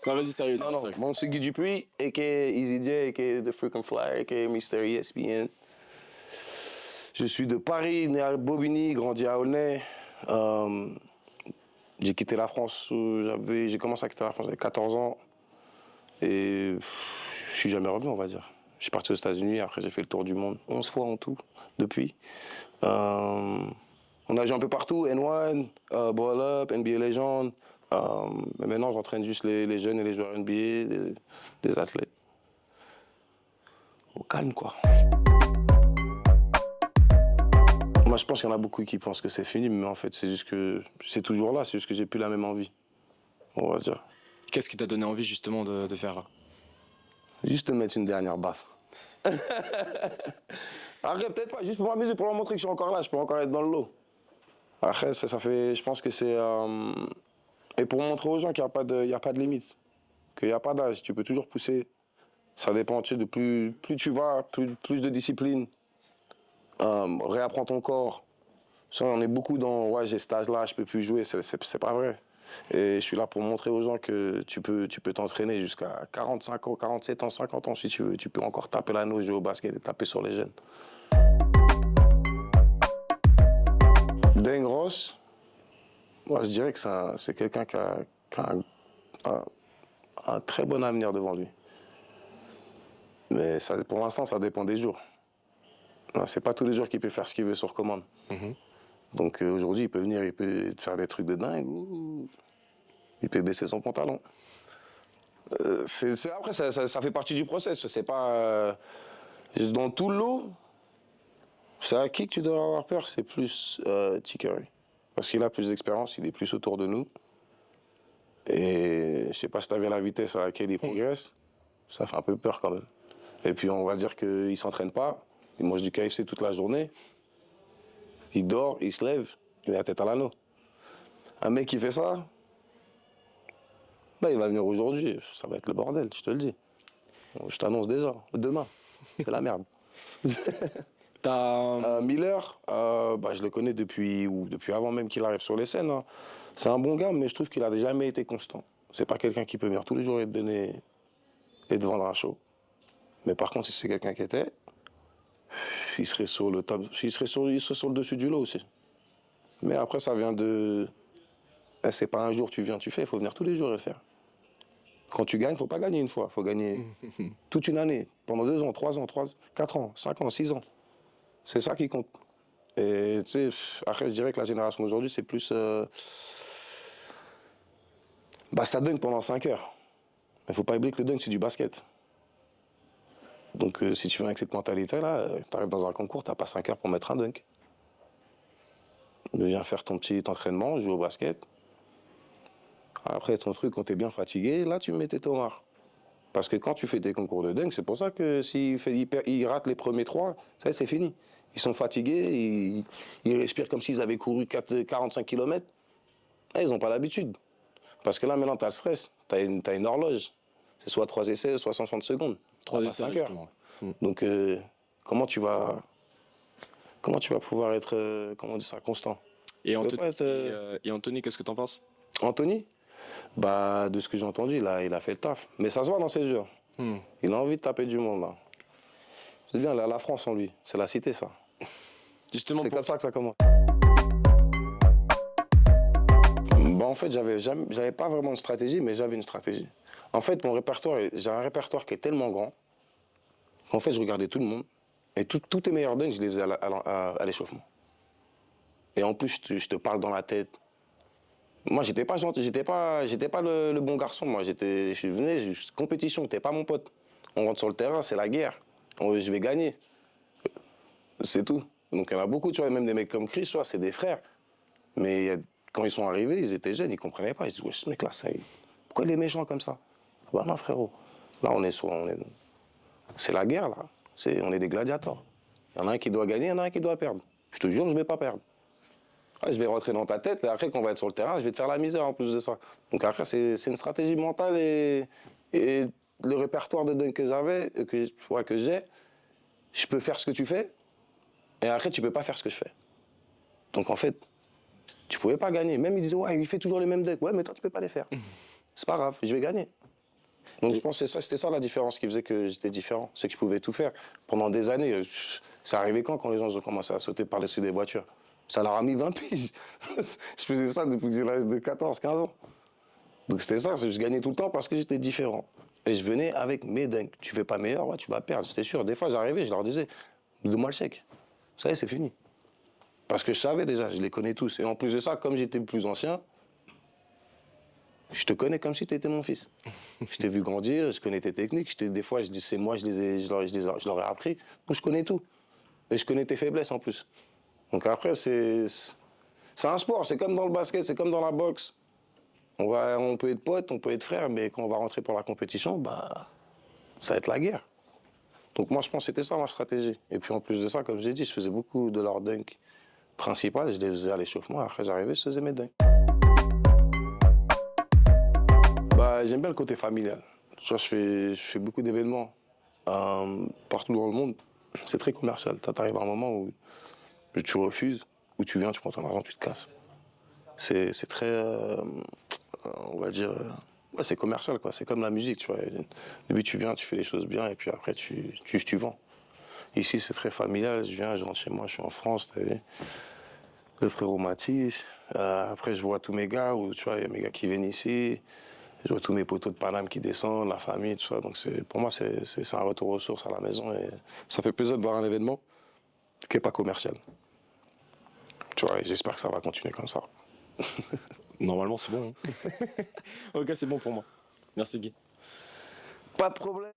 Non, vas-y, sérieux, Non, non, sérieux. mon c'est Guy Dupuis, a.k.a. Easy J, a.k.a. The Freaking Fly, a.k.a. Mr. ESPN. Je suis de Paris, né à Bobigny, grandi à Aulnay. Euh, j'ai quitté la France, j'ai commencé à quitter la France, j'avais 14 ans. Et je suis jamais revenu, on va dire. Je suis parti aux États-Unis, après j'ai fait le tour du monde, 11 fois en tout, depuis. On a joué un peu partout, N1, Ball Up, NBA Legends. Mais maintenant, j'entraîne juste les jeunes et les joueurs NBA, des athlètes. Au calme, quoi. Moi, je pense qu'il y en a beaucoup qui pensent que c'est fini, mais en fait, c'est juste que c'est toujours là, c'est juste que j'ai plus la même envie, on va dire. Qu'est-ce qui t'a donné envie justement de faire là? Juste te mettre une dernière baffe. Après, peut-être pas, juste pour m'amuser, pour leur montrer que je suis encore là, je peux encore être dans le lot. Après, ça fait, je pense que c'est... et pour montrer aux gens qu'il n'y a pas de, il y a pas de limite, qu'il n'y a pas d'âge, tu peux toujours pousser. Ça dépend, tu sais, de plus tu vas, plus de discipline. Réapprends ton corps. Ça, on est beaucoup dans, ouais, j'ai cet âge-là, je peux plus jouer, c'est pas vrai. Et je suis là pour montrer aux gens que tu peux t'entraîner jusqu'à 45 ans, 47 ans, 50 ans si tu veux. Tu peux encore taper l'anneau, jouer au basket et taper sur les jeunes. Dane Ross, moi je dirais que c'est quelqu'un qui a un très bon avenir devant lui. Mais ça, pour l'instant, ça dépend des jours. C'est pas tous les jours qu'il peut faire ce qu'il veut sur commande. Donc aujourd'hui, il peut venir, il peut te faire des trucs de dingue, ou il peut baisser son pantalon. Après, ça fait partie du process. C'est pas dans tout le lot. C'est à qui que tu dois avoir peur, c'est plus T. Curry. Parce qu'il a plus d'expérience, il est plus autour de nous. Et je sais pas si tu as vu la vitesse à laquelle il progresse, ça fait un peu peur quand même. Et puis on va dire qu'il ne s'entraîne pas, il mange du KFC toute la journée, il dort, il se lève, il a la tête à l'anneau. Un mec qui fait ça, bah, il va venir aujourd'hui, ça va être le bordel, je te le dis. Je t'annonce déjà, demain, c'est la merde. Miller, bah, je le connais depuis avant même qu'il arrive sur les scènes. Hein. C'est un bon gars, mais je trouve qu'il n'a jamais été constant. C'est pas quelqu'un qui peut venir tous les jours et te donner et te vendre un show. Mais par contre, si c'est quelqu'un qui était, il serait sur le top, il serait sur le dessus du lot aussi. Mais après, ça vient de, c'est pas un jour tu viens, tu fais, il faut venir tous les jours et le faire. Quand tu gagnes, faut pas gagner une fois, faut gagner toute une année, pendant 2 ans, 3 ans, 4 ans, 5 ans, 6 ans. C'est ça qui compte. Et tu sais, après, je dirais que la génération d'aujourd'hui, c'est plus. Bah, ça dunk pendant 5 heures. Mais faut pas oublier que le dunk, c'est du basket. Donc, si tu viens avec cette mentalité-là, tu arrives dans un concours, t'as pas 5 heures pour mettre un dunk. Viens faire ton petit entraînement, joue au basket. Après, ton truc, quand t'es bien fatigué, là, tu mets tes tomards. Parce que quand tu fais tes concours de dunk, c'est pour ça que s'ils ratent les premiers 3, ça, c'est fini. Ils sont fatigués, ils respirent comme s'ils avaient couru 45 km. Ils n'ont pas l'habitude. Parce que là, maintenant, tu as le stress. Tu as une horloge. C'est soit 3 essais, soit 160 secondes. 3 pas essais, 5 heures. justement. Donc, comment tu vas pouvoir être comment on dit ça, constant? Et, Être, et Anthony, qu'est-ce que t'en penses? Anthony, bah, de ce que j'ai entendu, il a fait le taf. Mais ça se voit dans ses jeux. Il a envie de taper du monde. Là. C'est bien, la France en lui. C'est la cité, ça. Justement, c'est comme ça que ça commence. Bah, en fait, j'avais pas vraiment de stratégie, mais j'avais une stratégie. En fait, j'ai un répertoire qui est tellement grand qu'en fait, je regardais tout le monde. Et tous tes meilleurs dunks, je les faisais à l'échauffement. Et en plus, je te parle dans la tête. Moi, j'étais pas gentil, j'étais pas le bon garçon. Moi, je venais, compétition, t'es pas mon pote. On rentre sur le terrain, c'est la guerre. Je vais gagner. C'est tout. Donc, il y en a beaucoup, tu vois, même des mecs comme Chris, tu vois, c'est des frères. Mais quand ils sont arrivés, ils étaient jeunes, ils comprenaient pas. Ils se disaient, ouais, ce mec-là, pourquoi il est méchant comme ça? Bah non, frérot. Là, c'est la guerre, là. On est des gladiateurs. Il y en a un qui doit gagner, il y en a un qui doit perdre. Je te jure, je vais pas perdre. Ah, je vais rentrer dans ta tête, et après, quand on va être sur le terrain, je vais te faire la misère en plus de ça. Donc après, c'est une stratégie mentale et le répertoire de dunk que j'avais, que j'ai, je peux faire ce que tu fais, et après, tu peux pas faire ce que je fais. Donc en fait, tu pouvais pas gagner. Même ils disaient, ouais, il fait toujours les mêmes dunks. Ouais, mais toi, tu peux pas les faire. c'est pas grave, je vais gagner. Donc je pense que c'était ça la différence qui faisait que j'étais différent. C'est que je pouvais tout faire. Pendant des années, ça arrivait quand les gens ont commencé à sauter par-dessus des voitures? Ça leur a mis 20 piges. Je faisais ça depuis que j'ai l'âge de 14, 15 ans. Donc c'était ça, je gagnais tout le temps parce que j'étais différent. Et je venais avec mes dingues. Tu fais pas meilleur, ouais, tu vas perdre, c'était sûr. Des fois j'arrivais, je leur disais, donne-moi le chèque. Ça y est, c'est fini. Parce que je savais déjà, je les connais tous. Et en plus de ça, comme j'étais plus ancien, je te connais comme si tu étais mon fils. Je t'ai vu grandir, je connais tes techniques. Des fois, je dis, c'est moi, je leur ai appris. Donc je connais tout. Et je connais tes faiblesses en plus. Donc après, c'est un sport. C'est comme dans le basket, c'est comme dans la boxe. On peut être potes, on peut être frères, mais quand on va rentrer pour la compétition, bah, ça va être la guerre. Donc moi, je pense que c'était ça ma stratégie. Et puis en plus de ça, comme j'ai dit, je faisais beaucoup de leurs dunks principales. Je les faisais à l'échauffement. Après, j'arrivais, je faisais mes dunks. Bah, j'aime bien le côté familial. Tu vois, je fais beaucoup d'événements partout dans le monde. C'est très commercial. T'arrives à un moment où tu refuses, où tu viens, tu prends ton argent, tu te casses. C'est très, on va dire, ouais, c'est commercial, quoi. C'est comme la musique, tu vois. Au début, tu viens, tu fais les choses bien, et puis après, tu vends. Ici, c'est très familial. Je viens, je rentre chez moi, je suis en France, t'as vu. Le frérot Matisse. Après, je vois tous mes gars, où, tu vois, il y a mes gars qui viennent ici. Je vois tous mes potos de Paname qui descendent, la famille, tout ça. Donc pour moi, c'est un retour aux sources à la maison. Et ça fait plaisir de voir un événement qui n'est pas commercial. Tu vois, et j'espère que ça va continuer comme ça. Normalement, c'est bon. Hein. Ok, c'est bon pour moi. Merci, Guy. Pas de problème.